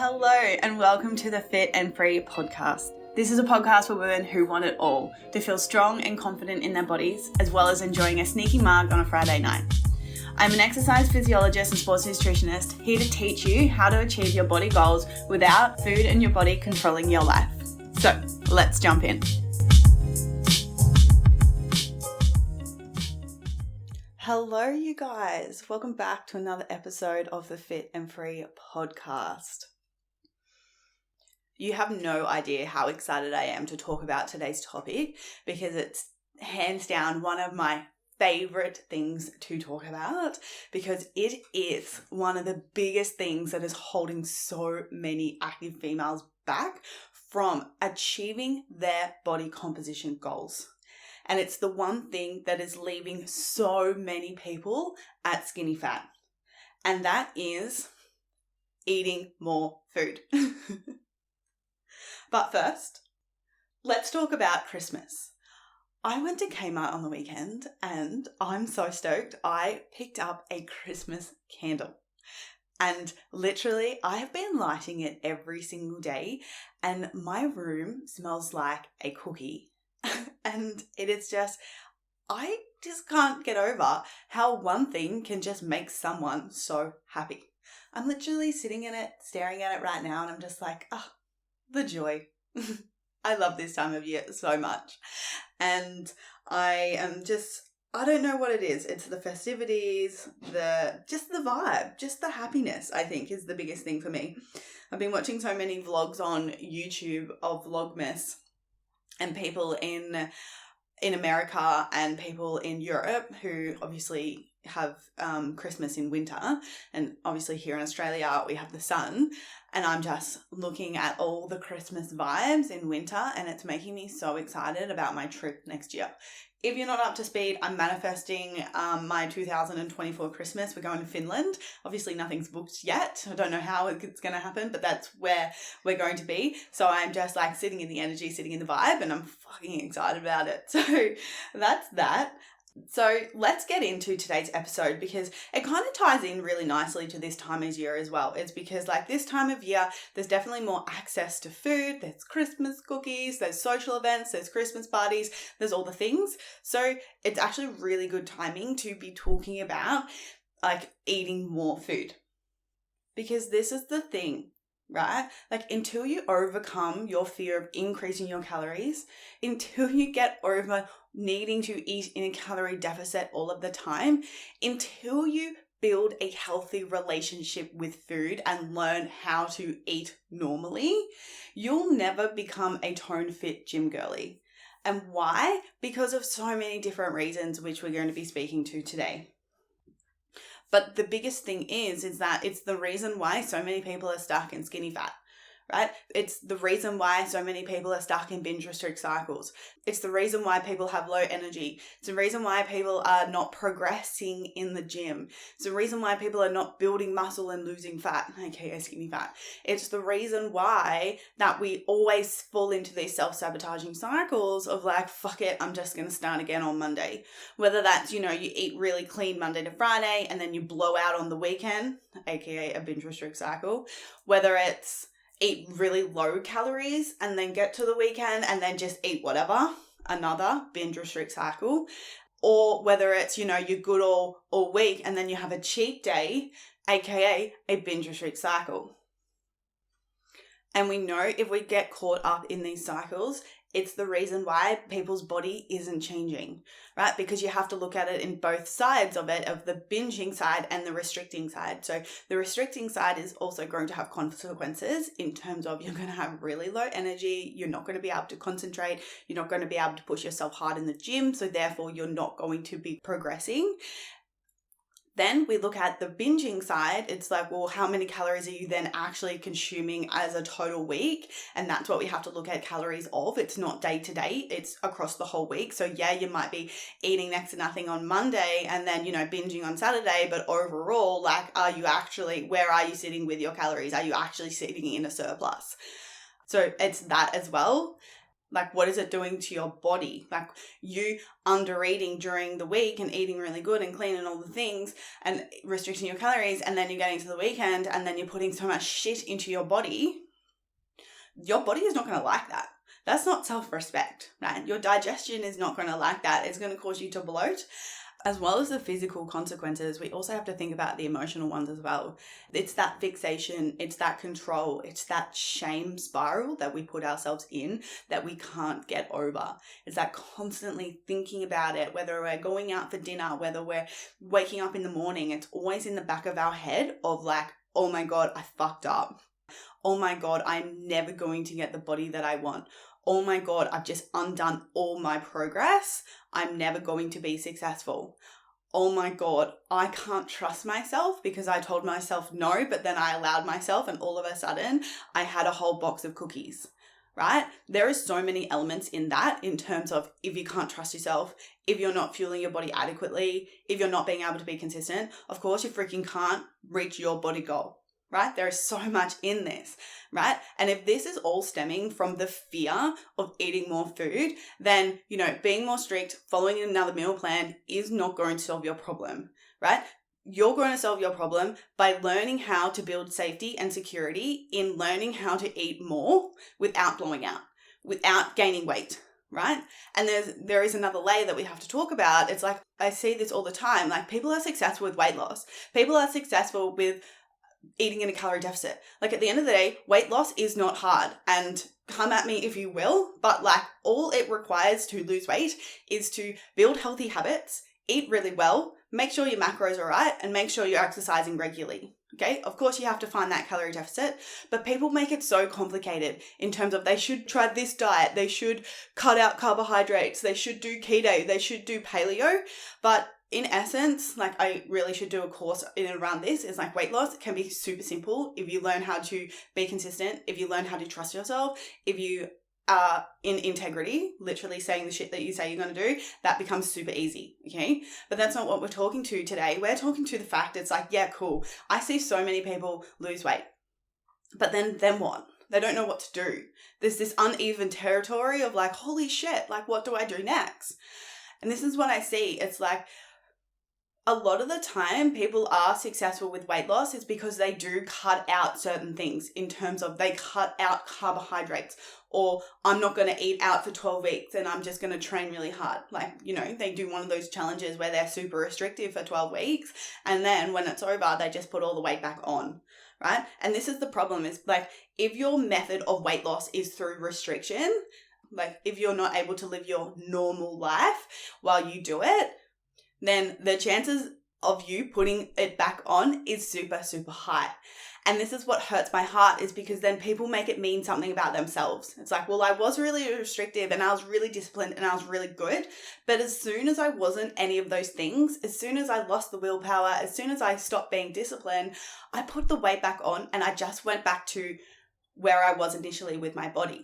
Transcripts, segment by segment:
Hello and welcome to the Fit and Free podcast. This is a podcast for women who want it all, to feel strong and confident in their bodies, as well as enjoying a sneaky mug on a Friday night. I'm an exercise physiologist and sports nutritionist, here to teach you how to achieve your body goals without food and your body controlling your life. So let's jump in. Hello, you guys. Welcome back to another episode of the Fit and Free podcast. You have no idea how excited I am to talk about today's topic because it's hands down one of my favorite things to talk about because it is one of the biggest things that is holding so many active females back from achieving their body composition goals. And it's the one thing that is leaving so many people at skinny fat. And that is eating more food. But first, let's talk about Christmas. I went to Kmart on the weekend and I'm so stoked. I picked up a Christmas candle. And literally, I have been lighting it every single day and my room smells like a cookie. And it is just, I just can't get over how one thing can just make someone so happy. I'm literally sitting in it, staring at it right now, and I'm just like, the joy. I love this time of year so much. And I am just, I don't know what it is. It's the festivities, the vibe, just the happiness, I think, is the biggest thing for me. I've been watching so many vlogs on YouTube of Vlogmas and people in America and people in Europe who obviously have Christmas in winter, and obviously here in Australia we have the sun, and I'm just looking at all the Christmas vibes in winter and it's making me so excited about my trip next year. If you're not up to speed, I'm manifesting my 2024 Christmas. We're going to Finland. Obviously nothing's booked yet. I don't know how it's going to happen, but that's where we're going to be. So I'm just like sitting in the energy, sitting in the vibe, and I'm fucking excited about it. So that's that. So let's get into today's episode because it kind of ties in really nicely to this time of year as well. It's because like this time of year, there's definitely more access to food. There's Christmas cookies, there's social events, there's Christmas parties, there's all the things. So it's actually really good timing to be talking about like eating more food because this is the thing. Right? Like until you overcome your fear of increasing your calories, until you get over needing to eat in a calorie deficit all of the time, until you build a healthy relationship with food and learn how to eat normally, you'll never become a tone fit gym girly. And why? Because of so many different reasons, which we're going to be speaking to today. But the biggest thing is that it's the reason why so many people are stuck in skinny fat, right? It's the reason why so many people are stuck in binge restrict cycles. It's the reason why people have low energy. It's the reason why people are not progressing in the gym. It's the reason why people are not building muscle and losing fat, aka skinny fat. It's the reason why that we always fall into these self-sabotaging cycles of like, fuck it, I'm just going to start again on Monday. Whether that's, you eat really clean Monday to Friday and then you blow out on the weekend, aka a binge restrict cycle. Whether it's eat really low calories and then get to the weekend and then just eat whatever, another binge restrict cycle. Or whether it's, you're good all week and then you have a cheat day, aka a binge restrict cycle. And we know if we get caught up in these cycles, it's the reason why people's body isn't changing, right? Because you have to look at it in both sides of it, of the binging side and the restricting side. So the restricting side is also going to have consequences in terms of you're going to have really low energy. You're not going to be able to concentrate. You're not going to be able to push yourself hard in the gym. So therefore you're not going to be progressing. Then we look at the binging side. It's like, well, how many calories are you then actually consuming as a total week? And that's what we have to look at calories of. It's not day to day. It's across the whole week. So yeah, you might be eating next to nothing on Monday and then, binging on Saturday. But overall, like, where are you sitting with your calories? Are you actually sitting in a surplus? So it's that as well. Like, what is it doing to your body? Like, you under eating during the week and eating really good and clean and all the things and restricting your calories, and then you're getting to the weekend and then you're putting so much shit into your body is not going to like that. That's not self-respect, right? Your digestion is not going to like that. It's going to cause you to bloat. As well as the physical consequences, we also have to think about the emotional ones as well. It's that fixation, it's that control, it's that shame spiral that we put ourselves in that we can't get over. It's that constantly thinking about it, whether we're going out for dinner, whether we're waking up in the morning, it's always in the back of our head of like, oh my God, I fucked up. Oh my God, I'm never going to get the body that I want. Oh my God, I've just undone all my progress. I'm never going to be successful. Oh my God, I can't trust myself because I told myself no, but then I allowed myself and all of a sudden I had a whole box of cookies, right? There are so many elements in that in terms of if you can't trust yourself, if you're not fueling your body adequately, if you're not being able to be consistent, of course you freaking can't reach your body goal. Right? There is so much in this, right? And if this is all stemming from the fear of eating more food, then, being more strict, following another meal plan is not going to solve your problem, right? You're going to solve your problem by learning how to build safety and security in learning how to eat more without blowing out, without gaining weight, right? And there is another layer that we have to talk about. It's like, I see this all the time. Like, people are successful with weight loss. People are successful with eating in a calorie deficit. Like, at the end of the day, weight loss is not hard, and come at me if you will, but like, all it requires to lose weight is to build healthy habits, eat really well, make sure your macros are right, and make sure you're exercising regularly. Okay, of course you have to find that calorie deficit, but people make it so complicated in terms of they should try this diet, they should cut out carbohydrates, they should do keto, they should do paleo, but in essence, like, I really should do a course in and around this. Is like, weight loss can be super simple if you learn how to be consistent, if you learn how to trust yourself, if you are in integrity, literally saying the shit that you say you're going to do, that becomes super easy, okay? But that's not what we're talking to today. We're talking to the fact it's like, yeah, cool. I see so many people lose weight, but then what? They don't know what to do. There's this uneven territory of like, holy shit, like, what do I do next? And this is what I see. It's like, a lot of the time people are successful with weight loss is because they do cut out certain things in terms of they cut out carbohydrates, or I'm not going to eat out for 12 weeks and I'm just going to train really hard. Like, they do one of those challenges where they're super restrictive for 12 weeks and then when it's over, they just put all the weight back on, right? And this is the problem, is like, if your method of weight loss is through restriction, like if you're not able to live your normal life while you do it, then the chances of you putting it back on is super, super high. And this is what hurts my heart, is because then people make it mean something about themselves. It's like, well, I was really restrictive and I was really disciplined and I was really good. But as soon as I wasn't any of those things, as soon as I lost the willpower, as soon as I stopped being disciplined, I put the weight back on and I just went back to where I was initially with my body.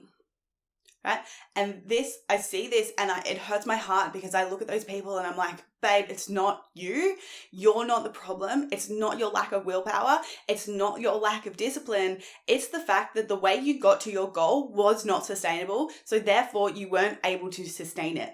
Right? And I see this and it hurts my heart because I look at those people and I'm like, babe, it's not you. You're not the problem. It's not your lack of willpower. It's not your lack of discipline. It's the fact that the way you got to your goal was not sustainable. So therefore you weren't able to sustain it.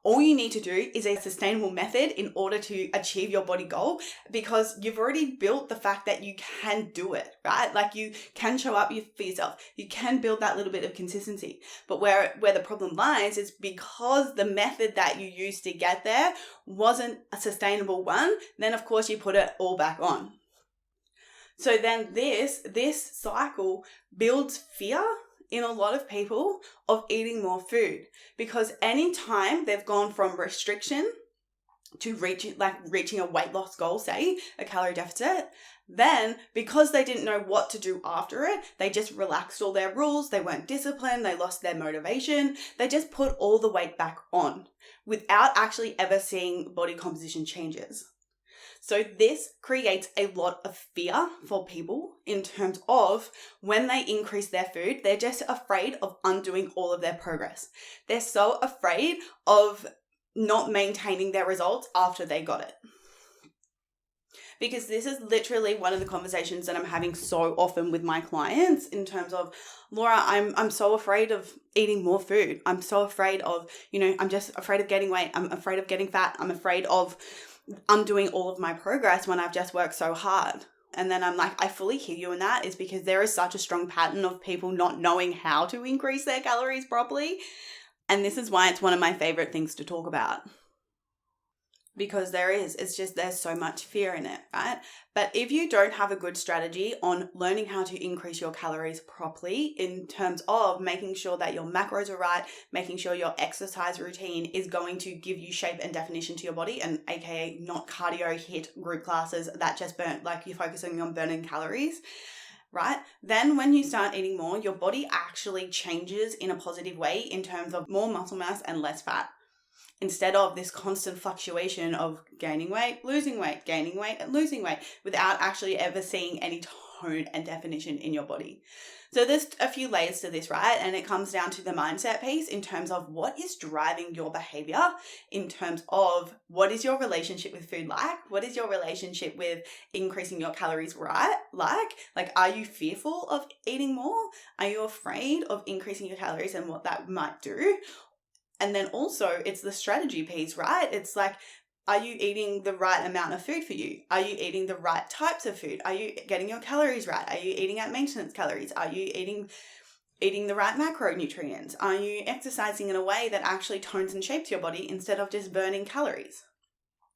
All you need to do is a sustainable method in order to achieve your body goal, because you've already built the fact that you can do it, right? Like, you can show up for yourself. You can build that little bit of consistency. But where the problem lies is because the method that you used to get there wasn't a sustainable one, then of course you put it all back on. So then this cycle builds fear in a lot of people of eating more food, because anytime they've gone from restriction to reaching a weight loss goal, say a calorie deficit, then because they didn't know what to do after it, they just relaxed all their rules, they weren't disciplined, they lost their motivation, they just put all the weight back on without actually ever seeing body composition changes. So this creates a lot of fear for people in terms of when they increase their food, they're just afraid of undoing all of their progress. They're so afraid of not maintaining their results after they got it. because this is literally one of the conversations that I'm having so often with my clients in terms of, Laura, I'm so afraid of eating more food. I'm so afraid of, I'm just afraid of getting weight. I'm afraid of getting fat. I'm afraid of undoing all of my progress when I've just worked so hard. And then I'm like, I fully hear you in that, is because there is such a strong pattern of people not knowing how to increase their calories properly. And this is why it's one of my favorite things to talk about. Because there's so much fear in it, right? But if you don't have a good strategy on learning how to increase your calories properly in terms of making sure that your macros are right, making sure your exercise routine is going to give you shape and definition to your body, and aka not cardio hit group classes that just burn, like you're focusing on burning calories, right? Then when you start eating more, your body actually changes in a positive way in terms of more muscle mass and less fat, instead of this constant fluctuation of gaining weight, gaining weight, and losing weight without actually ever seeing any tone and definition in your body. So there's a few layers to this, right? And it comes down to the mindset piece in terms of what is driving your behavior, in terms of what is your relationship with food like? What is your relationship with increasing your calories like, are you fearful of eating more? Are you afraid of increasing your calories and what that might do? And then also it's the strategy piece, right? It's like, are you eating the right amount of food for you? Are you eating the right types of food? Are you getting your calories right? Are you eating at maintenance calories? Are you eating the right macronutrients? Are you exercising in a way that actually tones and shapes your body instead of just burning calories?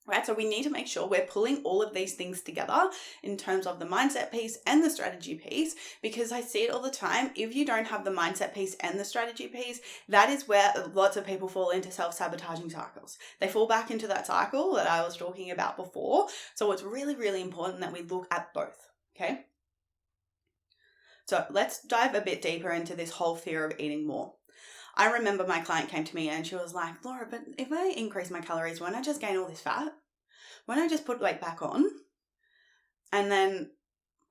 Right? So we need to make sure we're pulling all of these things together in terms of the mindset piece and the strategy piece, because I see it all the time. If you don't have the mindset piece and the strategy piece, that is where lots of people fall into self-sabotaging cycles. They fall back into that cycle that I was talking about before. So it's really, really important that we look at both. Okay. So let's dive a bit deeper into this whole fear of eating more. I remember my client came to me and she was like, Laura, but if I increase my calories, won't I just gain all this fat? Won't I just put weight back on? And then,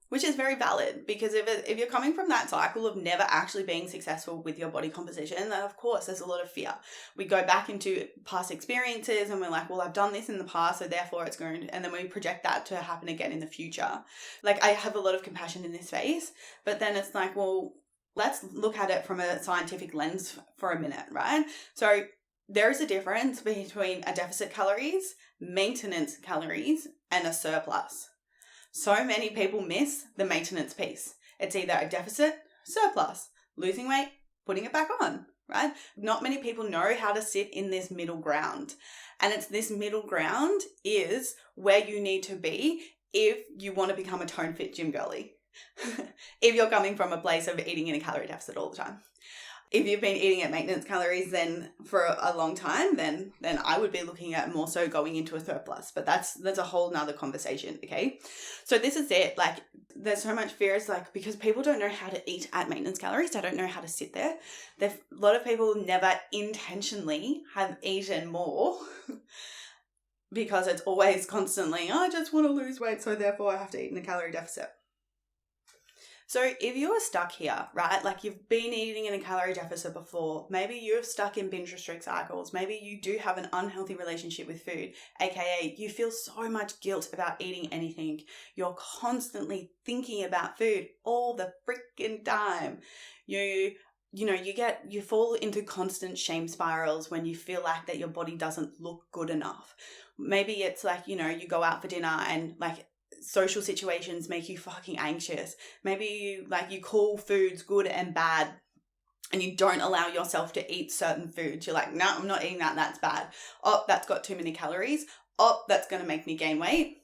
which is very valid, because if you're coming from that cycle of never actually being successful with your body composition, then of course there's a lot of fear. We go back into past experiences and we're like, well, I've done this in the past, so therefore it's going to, and then we project that to happen again in the future. Like, I have a lot of compassion in this space, but then it's like, well, let's look at it from a scientific lens for a minute, right? So there is a difference between a deficit calories, maintenance calories, and a surplus. So many people miss the maintenance piece. It's either a deficit, surplus, losing weight, putting it back on, right? Not many people know how to sit in this middle ground. And it's this middle ground is where you need to be if you want to become a tone fit gym girly. If you're coming from a place of eating in a calorie deficit all the time. If you've been eating at maintenance calories then for a long time, then I would be looking at more so going into a surplus. But that's a whole nother conversation, okay? So this is it. Like, there's so much fear. It's like, because people don't know how to eat at maintenance calories. They don't know how to sit there. A lot of people never intentionally have eaten more because it's always constantly, I just want to lose weight, so therefore I have to eat in a calorie deficit. So if you're stuck here, right, like you've been eating in a calorie deficit before, maybe you're stuck in binge restrict cycles, maybe you do have an unhealthy relationship with food, aka you feel so much guilt about eating anything, you're constantly thinking about food all the freaking time, you fall into constant shame spirals when you feel like that your body doesn't look good enough. Maybe it's like, you go out for dinner and like social situations make you fucking anxious. Maybe you call foods good and bad and you don't allow yourself to eat certain foods. You're like, no, I'm not eating that. That's bad. Oh, that's got too many calories. Oh, that's going to make me gain weight.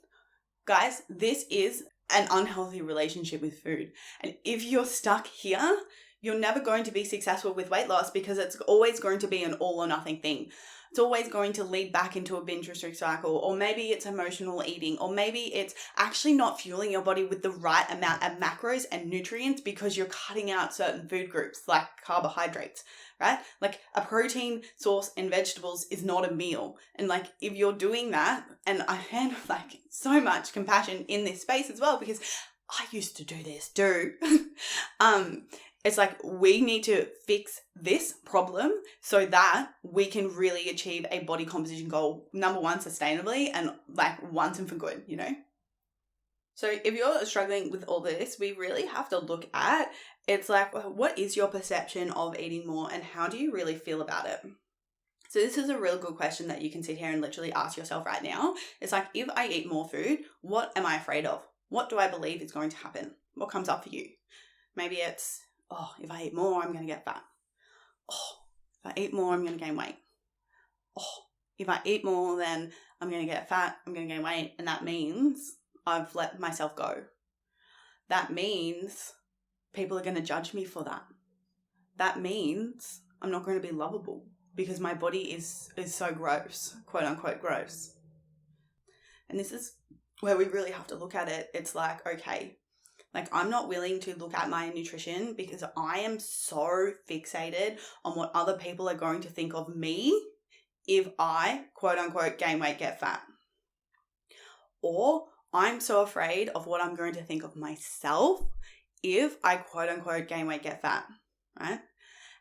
Guys, this is an unhealthy relationship with food. And if you're stuck here, you're never going to be successful with weight loss, because it's always going to be an all or nothing thing. It's always going to lead back into a binge restrict cycle, or maybe it's emotional eating, or maybe it's actually not fueling your body with the right amount of macros and nutrients because you're cutting out certain food groups like carbohydrates, right? Like a protein source in vegetables is not a meal. And like if you're doing that, and I have like so much compassion in this space as well, because I used to do this too. It's like we need to fix this problem so that we can really achieve a body composition goal, number one, sustainably, and like once and for good, So if you're struggling with all this, we really have to look at, it's like, what is your perception of eating more and how do you really feel about it? So this is a real good question that you can sit here and literally ask yourself right now. It's like, if I eat more food, what am I afraid of? What do I believe is going to happen? What comes up for you? Maybe it's, oh, if I eat more, I'm going to get fat. Oh, if I eat more, I'm going to gain weight. Oh, if I eat more, then I'm going to get fat, I'm going to gain weight. And that means I've let myself go. That means people are going to judge me for that. That means I'm not going to be lovable because my body is so gross, quote unquote gross. And this is where we really have to look at it. It's like, okay, like I'm not willing to look at my nutrition because I am so fixated on what other people are going to think of me if I, quote unquote, gain weight, get fat. Or I'm so afraid of what I'm going to think of myself if I, quote unquote, gain weight, get fat, right?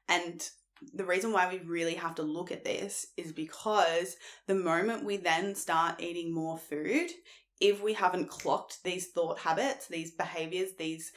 And the reason why we really have to look at this is because the moment we then start eating more food, if we haven't clocked these thought habits, these behaviors, these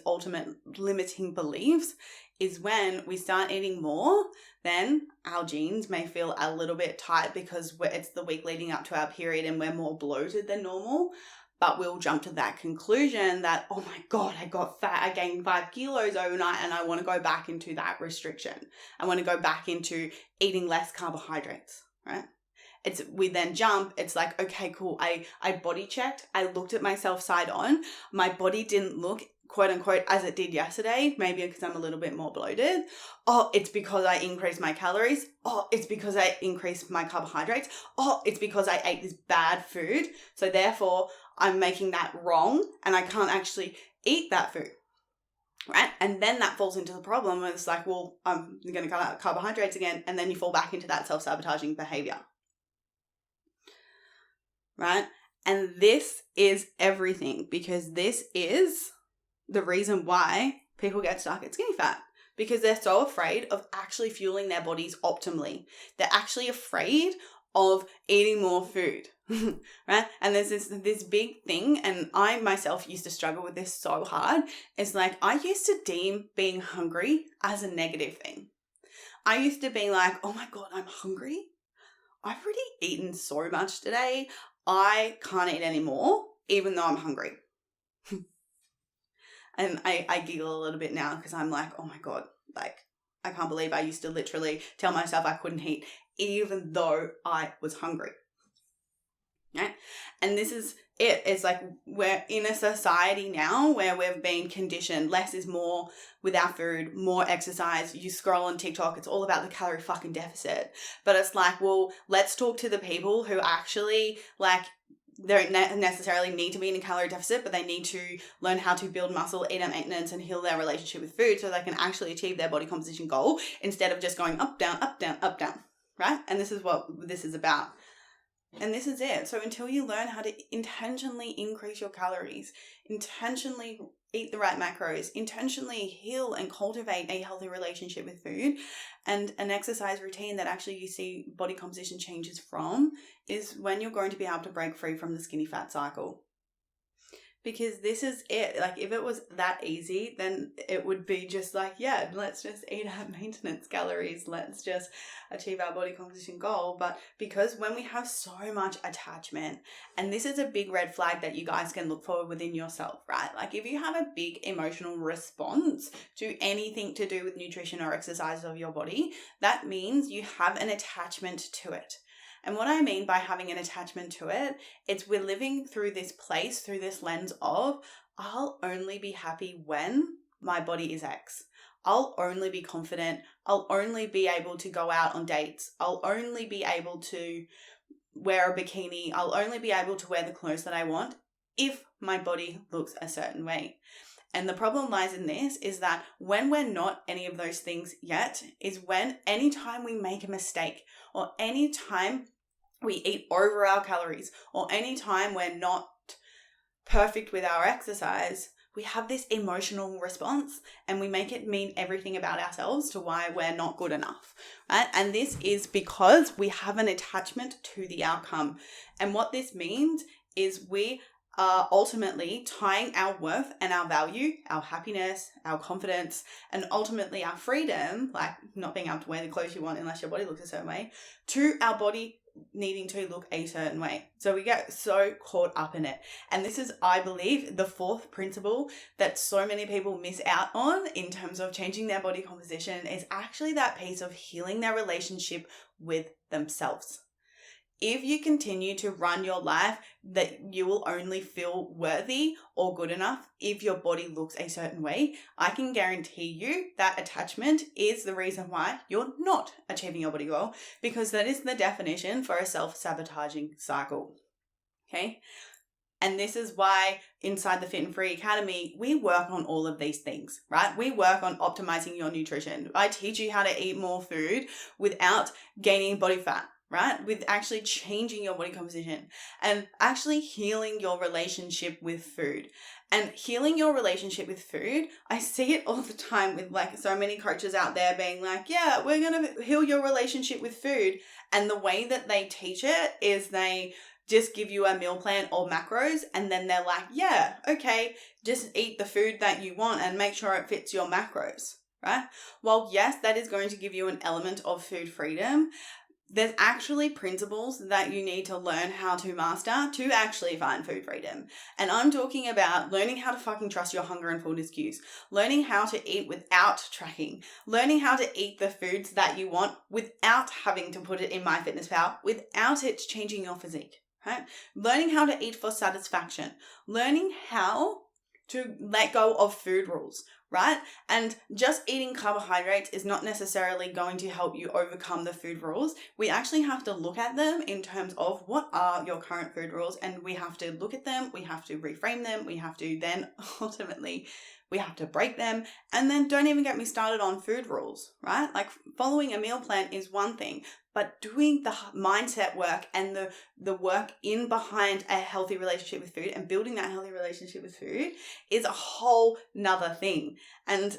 ultimate limiting beliefs, is when we start eating more, then our jeans may feel a little bit tight because it's the week leading up to our period and we're more bloated than normal. But we'll jump to that conclusion that, oh my God, I got fat, I gained 5 kilos overnight and I want to go back into that restriction. I want to go back into eating less carbohydrates, right? We then jump, it's like, okay, cool. I body checked. I looked at myself side on. My body didn't look, quote unquote, as it did yesterday, maybe because I'm a little bit more bloated. Oh, it's because I increased my calories. Oh, it's because I increased my carbohydrates. Oh, it's because I ate this bad food. So therefore, I'm making that wrong and I can't actually eat that food, right? And then that falls into the problem where it's like, well, I'm going to cut out carbohydrates again. And then you fall back into that self-sabotaging behavior, right? And this is everything, because this is the reason why people get stuck at skinny fat, because they're so afraid of actually fueling their bodies optimally. They're actually afraid of eating more food, right? And there's this big thing, and I myself used to struggle with this so hard. It's like, I used to deem being hungry as a negative thing. I used to be like, oh my God, I'm hungry. I've already eaten so much today. I can't eat anymore, even though I'm hungry. And I giggle a little bit now because I'm like, oh my God, like, I can't believe I used to literally tell myself I couldn't eat even though I was hungry. Right? And this is it. It's like we're in a society now where we've been conditioned. Less is more with our food, more exercise. You scroll on TikTok, it's all about the calorie fucking deficit. But it's like, well, let's talk to the people who actually like, they don't necessarily need to be in a calorie deficit, but they need to learn how to build muscle, eat at maintenance, and heal their relationship with food so they can actually achieve their body composition goal instead of just going up, down, up, down, up, down, right? And this is what this is about. And this is it. So until you learn how to intentionally increase your calories, intentionally eat the right macros, intentionally heal and cultivate a healthy relationship with food, and an exercise routine that actually you see body composition changes from, is when you're going to be able to break free from the skinny fat cycle. Because this is it. Like, if it was that easy, then it would be just like, yeah, let's just eat at maintenance calories. Let's just achieve our body composition goal. But because when we have so much attachment, and this is a big red flag that you guys can look for within yourself, right? Like, if you have a big emotional response to anything to do with nutrition or exercise of your body, that means you have an attachment to it. And what I mean by having an attachment to it, it's we're living through this place, through this lens of, I'll only be happy when my body is X. I'll only be confident. I'll only be able to go out on dates. I'll only be able to wear a bikini. I'll only be able to wear the clothes that I want if my body looks a certain way. And the problem lies in this, is that when we're not any of those things yet, is when anytime we make a mistake, or anytime we eat over our calories, or anytime we're not perfect with our exercise, we have this emotional response and we make it mean everything about ourselves to why we're not good enough, right? And this is because we have an attachment to the outcome. And what this means is we are ultimately tying our worth and our value, our happiness, our confidence, and ultimately our freedom, like not being able to wear the clothes you want unless your body looks a certain way, to our body needing to look a certain way. So we get so caught up in it. And this is, I believe, the fourth principle that so many people miss out on in terms of changing their body composition is actually that piece of healing their relationship with themselves. If you continue to run your life that you will only feel worthy or good enough if your body looks a certain way, I can guarantee you that attachment is the reason why you're not achieving your body goal, because that is the definition for a self-sabotaging cycle. Okay? And this is why inside the Fit and Free Academy, we work on all of these things, right? We work on optimizing your nutrition. I teach you how to eat more food without gaining body fat, right? With actually changing your body composition and actually healing your relationship with food. And healing your relationship with food, I see it all the time with like so many coaches out there being like, yeah, we're going to heal your relationship with food. And the way that they teach it is they just give you a meal plan or macros, and then they're like, yeah, okay, just eat the food that you want and make sure it fits your macros, right? Well, yes, that is going to give you an element of food freedom. There's actually principles that you need to learn how to master to actually find food freedom. And I'm talking about learning how to fucking trust your hunger and fullness cues, learning how to eat without tracking, learning how to eat the foods that you want without having to put it in MyFitnessPal, without it changing your physique, right? Learning how to eat for satisfaction, learning how to let go of food rules, right? And just eating carbohydrates is not necessarily going to help you overcome the food rules. We actually have to look at them in terms of what are your current food rules, and we have to look at them, we have to reframe them, we have to then ultimately, we have to break them. And then don't even get me started on food rules, right? Like following a meal plan is one thing, but doing the mindset work and the work in behind a healthy relationship with food and building that healthy relationship with food is a whole nother thing. And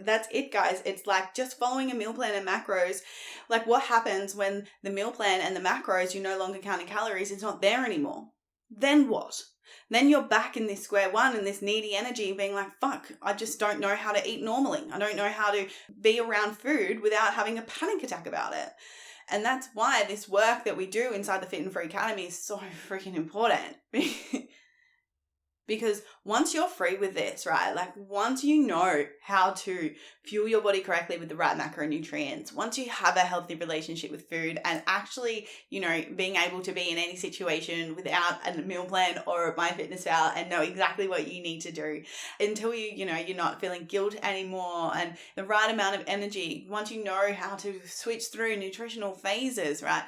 that's it, guys. It's like just following a meal plan and macros. Like what happens when the meal plan and the macros, you're no longer counting calories, it's not there anymore? Then what? Then you're back in this square one and this needy energy being like, fuck, I just don't know how to eat normally. I don't know how to be around food without having a panic attack about it. And that's why this work that we do inside the Fit and Free Academy is so freaking important. Because once you're free with this, right, like once you know how to fuel your body correctly with the right macronutrients, once you have a healthy relationship with food and actually, you know, being able to be in any situation without a meal plan or MyFitnessPal and know exactly what you need to do until you know, you're not feeling guilt anymore and the right amount of energy, once you know how to switch through nutritional phases, right?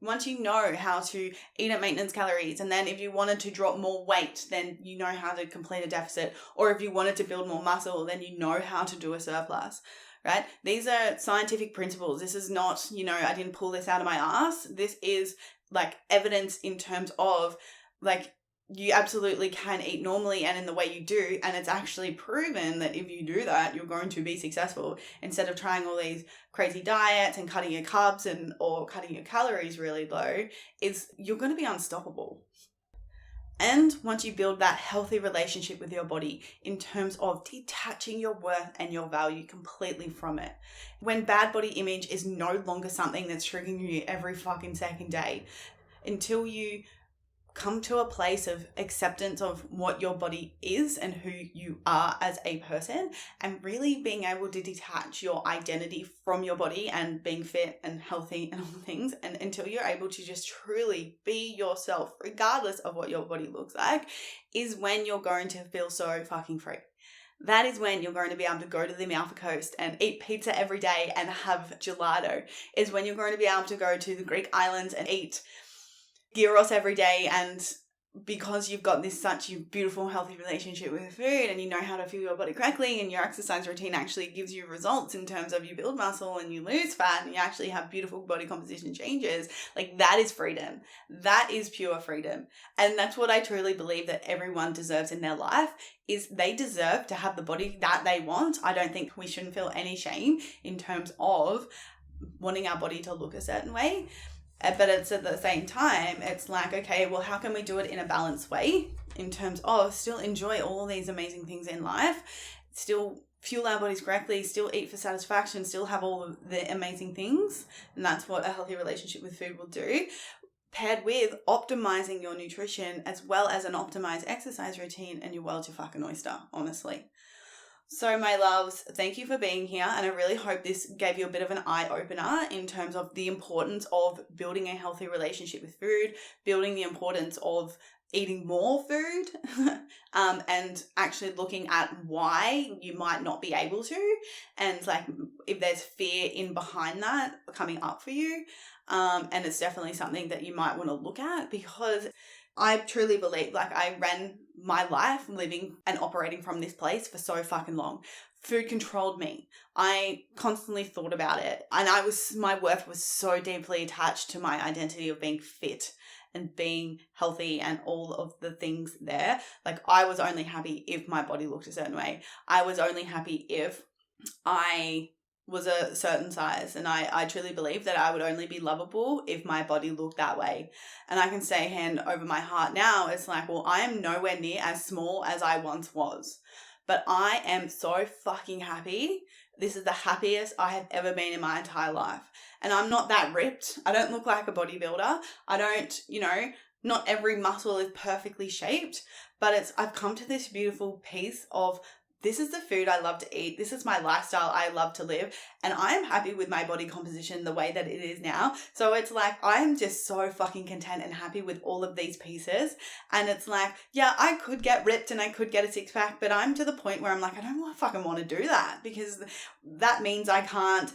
Once you know how to eat at maintenance calories, and then if you wanted to drop more weight, then you know how to complete a deficit. Or if you wanted to build more muscle, then you know how to do a surplus, right? These are scientific principles. This is not, you know, I didn't pull this out of my ass. This is like evidence in terms of like, you absolutely can eat normally and in the way you do. And it's actually proven that if you do that, you're going to be successful instead of trying all these crazy diets and cutting your carbs or cutting your calories really low, is you're going to be unstoppable. And once you build that healthy relationship with your body in terms of detaching your worth and your value completely from it, when bad body image is no longer something that's triggering you every fucking second day, until you come to a place of acceptance of what your body is and who you are as a person, and really being able to detach your identity from your body and being fit and healthy and all the things, and until you're able to just truly be yourself regardless of what your body looks like, is when you're going to feel so fucking free. That is when you're going to be able to go to the Amalfi Coast and eat pizza every day and have gelato. Is when you're going to be able to go to the Greek islands and eat gyros every day, and because you've got this such a beautiful healthy relationship with food and you know how to fuel your body correctly, and your exercise routine actually gives you results in terms of you build muscle and you lose fat and you actually have beautiful body composition changes, like that is freedom. That is pure freedom. And that's what I truly believe that everyone deserves in their life, is they deserve to have the body that they want. I don't think we shouldn't feel any shame in terms of wanting our body to look a certain way. But it's at the same time, it's like, okay, well, how can we do it in a balanced way in terms of still enjoy all these amazing things in life, still fuel our bodies correctly, still eat for satisfaction, still have all of the amazing things. And that's what a healthy relationship with food will do, paired with optimizing your nutrition as well as an optimized exercise routine, and your world's your fucking oyster, honestly. So my loves, thank you for being here, and I really hope this gave you a bit of an eye-opener in terms of the importance of building a healthy relationship with food, building the importance of eating more food, and actually looking at why you might not be able to, and like if there's fear in behind that coming up for you, and it's definitely something that you might want to look at, because I truly believe, like, I ran my life living and operating from this place for so fucking long. Food controlled me. I constantly thought about it, and my worth was so deeply attached to my identity of being fit and being healthy and all of the things there. Like, I was only happy if my body looked a certain way. I was only happy if I was a certain size, and I truly believe that I would only be lovable if my body looked that way. And I can say hand over my heart now, it's like, well, I am nowhere near as small as I once was, but I am so fucking happy. This is the happiest I have ever been in my entire life. And I'm not that ripped. I don't look like a bodybuilder. I don't, not every muscle is perfectly shaped, but I've come to this beautiful piece of, this is the food I love to eat. This is my lifestyle I love to live. And I'm happy with my body composition the way that it is now. So it's like, I'm just so fucking content and happy with all of these pieces. And it's like, yeah, I could get ripped and I could get a six pack, but I'm to the point where I'm like, I don't fucking want to do that, because that means I can't,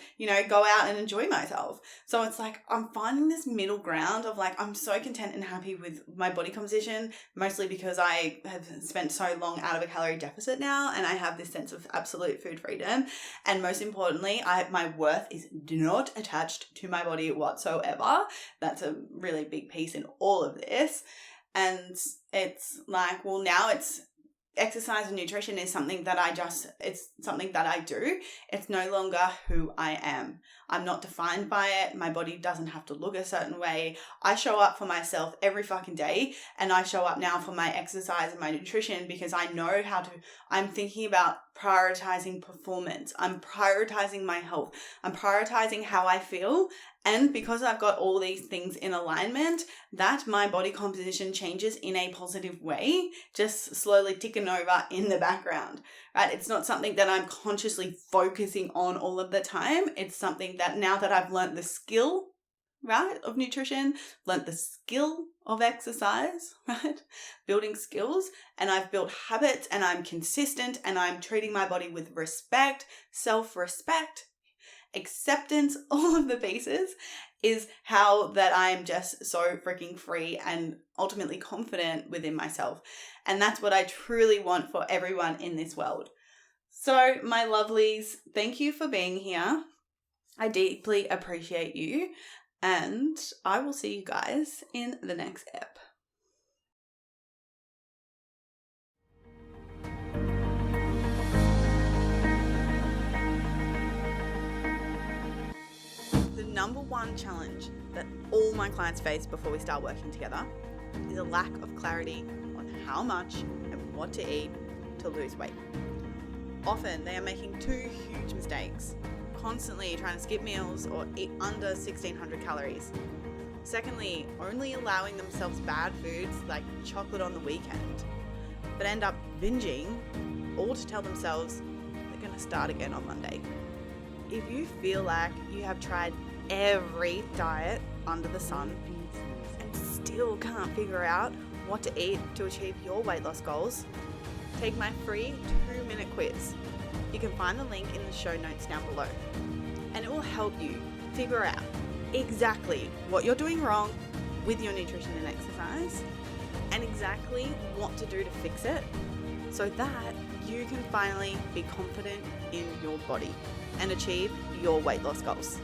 go out and enjoy myself. So it's like, I'm finding this middle ground of like, I'm so content and happy with my body composition, mostly because I have spent so long out of a calorie deficit now, and I have this sense of absolute food freedom. And most importantly, my worth is not attached to my body whatsoever. That's a really big piece in all of this. And it's like, well, now it's exercise and nutrition is something that it's something that I do. It's no longer who I am. I'm not defined by it. My body doesn't have to look a certain way. I show up for myself every fucking day, and I show up now for my exercise and my nutrition because I know I'm thinking about prioritizing performance. I'm prioritizing my health. I'm prioritizing how I feel. And because I've got all these things in alignment, that my body composition changes in a positive way, just slowly ticking over in the background, right? It's not something that I'm consciously focusing on all of the time. It's something that now that I've learned the skill, right, of nutrition, learned the skill of exercise, right, building skills, and I've built habits, and I'm consistent, and I'm treating my body with respect, self-respect, acceptance, all of the pieces, is how that I'm just so freaking free and ultimately confident within myself. And that's what I truly want for everyone in this world. So my lovelies, thank you for being here. I deeply appreciate you, and I will see you guys in the next ep. Number one challenge that all my clients face before we start working together is a lack of clarity on how much and what to eat to lose weight. Often they are making two huge mistakes: constantly trying to skip meals or eat under 1,600 calories. Secondly, only allowing themselves bad foods like chocolate on the weekend, but end up binging, all to tell themselves they're going to start again on Monday. If you feel like you have tried every diet under the sun and still can't figure out what to eat to achieve your weight loss goals, take my free 2-minute quiz. You can find the link in the show notes down below, and it will help you figure out exactly what you're doing wrong with your nutrition and exercise, and exactly what to do to fix it, so that you can finally be confident in your body and achieve your weight loss goals.